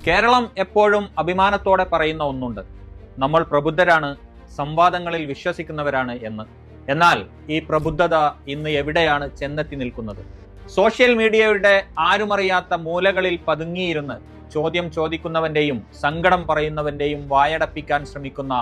കേരളം എപ്പോഴും അഭിമാനത്തോടെ പറയുന്ന ഒന്നുണ്ട്, നമ്മൾ പ്രബുദ്ധരാണ്, സംവാദങ്ങളിൽ വിശ്വസിക്കുന്നവരാണ് എന്ന്. എന്നാൽ ഈ പ്രബുദ്ധത ഇന്ന് എവിടെയാണ് ചെന്നെത്തി നിൽക്കുന്നത്? സോഷ്യൽ മീഡിയയുടെ ആരുമറിയാത്ത മൂലകളിൽ പതുങ്ങിയിരുന്ന് ചോദ്യം ചോദിക്കുന്നവന്റെയും സങ്കടം പറയുന്നവന്റെയും വായടപ്പിക്കാൻ ശ്രമിക്കുന്ന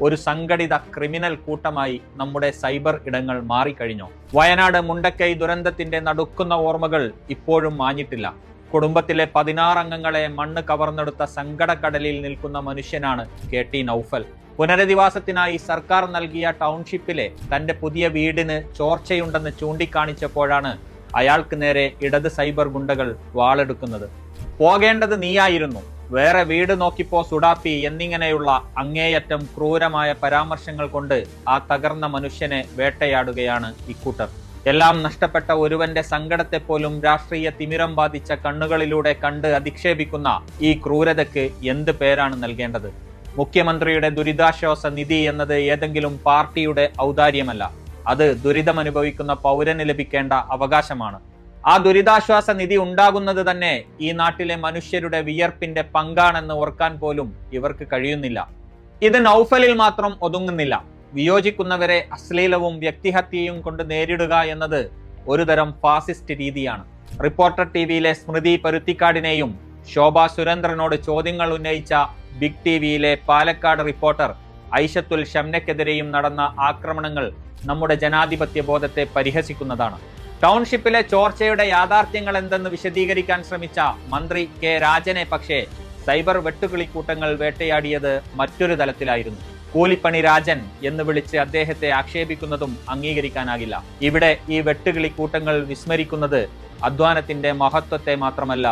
ഒരു സംഘടിത ക്രിമിനൽ കൂട്ടമായി നമ്മുടെ സൈബർ ഇടങ്ങൾ മാറിക്കഴിഞ്ഞു. വയനാട് മുണ്ടക്കൈ ദുരന്തത്തിന്റെ നടുക്കുന്ന ഓർമ്മകൾ ഇപ്പോഴും മാഞ്ഞിട്ടില്ല. കുടുംബത്തിലെ 16 അംഗങ്ങളെ മണ്ണ് കവർന്നെടുത്ത സങ്കടക്കടലിൽ നിൽക്കുന്ന മനുഷ്യനാണ് KT നൗഫൽ. പുനരധിവാസത്തിനായി സർക്കാർ നൽകിയ ടൗൺഷിപ്പിലെ തന്റെ പുതിയ വീടിന് ചോർച്ചയുണ്ടെന്ന് ചൂണ്ടിക്കാണിച്ചപ്പോഴാണ് അയാൾക്ക് നേരെ ഇടത് സൈബർ ഗുണ്ടകൾ വാളെടുക്കുന്നത്. പോകേണ്ടത് നീയായിരുന്നു, വേറെ വീട് നോക്കിപ്പോ സുഡാപ്പി എന്നിങ്ങനെയുള്ള അങ്ങേയറ്റം ക്രൂരമായ പരാമർശങ്ങൾ കൊണ്ട് ആ തകർന്ന മനുഷ്യനെ വേട്ടയാടുകയാണ് ഇക്കൂട്ടർ. എല്ലാം നഷ്ടപ്പെട്ട ഒരുവന്റെ സങ്കടത്തെ പോലും രാഷ്ട്രീയ തിമിരം ബാധിച്ച കണ്ണുകളിലൂടെ കണ്ട് അധിക്ഷേപിക്കുന്ന ഈ ക്രൂരതയ്ക്ക് എന്ത് പേരാണ് നൽകേണ്ടത്? മുഖ്യമന്ത്രിയുടെ ദുരിതാശ്വാസ നിധി എന്നത് ഏതെങ്കിലും പാർട്ടിയുടെ ഔദാര്യമല്ല, അത് ദുരിതമനുഭവിക്കുന്ന പൗരന് ലഭിക്കേണ്ട അവകാശമാണ്. ആ ദുരിതാശ്വാസ നിധി ഉണ്ടാകുന്നത് തന്നെ ഈ നാട്ടിലെ മനുഷ്യരുടെ വിയർപ്പിന്റെ പങ്കാണെന്ന് ഓർക്കാൻ പോലും ഇവർക്ക് കഴിയുന്നില്ല. ഇത് നൗഫലിൽ മാത്രം ഒതുങ്ങുന്നില്ല. വിയോജിക്കുന്നവരെ അശ്ലീലവും വ്യക്തിഹത്യയും കൊണ്ട് നേരിടുക എന്നത് ഒരുതരം ഫാസിസ്റ്റ് രീതിയാണ്. റിപ്പോർട്ടർ TVയിലെ സ്മൃതി പരുത്തിക്കാടിനെയും ശോഭ സുരേന്ദ്രനോട് ചോദ്യങ്ങൾ ഉന്നയിച്ച ബിഗ് TVയിലെ പാലക്കാട് റിപ്പോർട്ടർ ഐഷത്തുൽ ഷംനക്കെതിരെയും നടന്ന ആക്രമണങ്ങൾ നമ്മുടെ ജനാധിപത്യ ബോധത്തെ പരിഹസിക്കുന്നതാണ്. ടൗൺഷിപ്പിലെ ചോർച്ചയുടെ യാഥാർത്ഥ്യങ്ങൾ എന്തെന്ന് വിശദീകരിക്കാൻ ശ്രമിച്ച മന്ത്രി K രാജനെ പക്ഷേ സൈബർ വെട്ടുകിളിക്കൂട്ടങ്ങൾ വേട്ടയാടിയത് മറ്റൊരു തലത്തിലായിരുന്നു. കൂലിപ്പണി രാജൻ എന്ന് വിളിച്ച് അദ്ദേഹത്തെ ആക്ഷേപിക്കുന്നതും അംഗീകരിക്കാനാകില്ല. ഇവിടെ ഈ വെട്ടുകിളിക്കൂട്ടങ്ങൾ വിസ്മരിക്കുന്നത് അധ്വാനത്തിന്റെ മഹത്വത്തെ മാത്രമല്ല,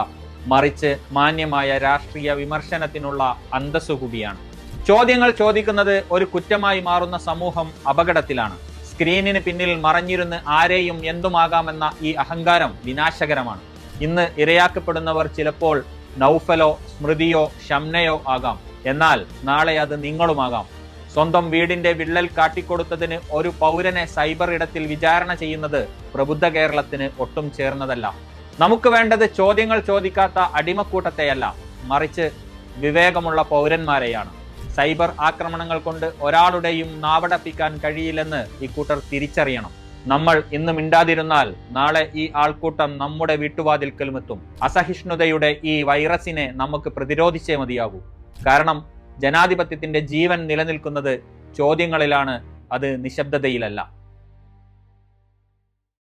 മറിച്ച് മാന്യമായ രാഷ്ട്രീയ വിമർശനത്തിനുള്ള അന്തസ്സു കൂടിയാണ്. ചോദ്യങ്ങൾ ചോദിക്കുന്നത് ഒരു കുറ്റമായി മാറുന്ന സമൂഹം അപകടത്തിലാണ്. സ്ക്രീനിന് പിന്നിൽ മറഞ്ഞിരുന്ന് ആരെയും എന്തുമാകാമെന്ന ഈ അഹങ്കാരം വിനാശകരമാണ്. ഇന്ന് ഇരയാക്കപ്പെടുന്നവർ ചിലപ്പോൾ നൗഫലോ സ്മൃതിയോ ഷംനയോ ആകാം, എന്നാൽ നാളെ അത് നിങ്ങളുമാകാം. സ്വന്തം വീടിന്റെ വിള്ളൽ കാട്ടിക്കൊടുത്തതിന് ഒരു പൗരനെ സൈബർ ഇടത്തിൽ വിചാരണ ചെയ്യുന്നത് പ്രബുദ്ധ കേരളത്തിന് ഒട്ടും ചേർന്നതല്ല. നമുക്ക് വേണ്ടത് ചോദ്യങ്ങൾ ചോദിക്കാത്ത അടിമക്കൂട്ടത്തെയല്ല, മറിച്ച് വിവേകമുള്ള പൗരന്മാരെയാണ്. സൈബർ ആക്രമണങ്ങൾ കൊണ്ട് ഒരാളുടെയും നാവടപ്പിക്കാൻ കഴിയില്ലെന്ന് ഇക്കൂട്ടർ തിരിച്ചറിയണം. നമ്മൾ ഇന്ന് മിണ്ടാതിരുന്നാൽ നാളെ ഈ ആൾക്കൂട്ടം നമ്മുടെ വീട്ടുവാതിൽക്കലുമെത്തും. അസഹിഷ്ണുതയുടെ ഈ വൈറസിനെ നമുക്ക് പ്രതിരോധിച്ചേ മതിയാകൂ. കാരണം ജനാധിപത്യത്തിന്റെ ജീവൻ നിലനിൽക്കുന്നത് ചോദ്യങ്ങളിലാണ്, അത് നിശബ്ദതയിലല്ല.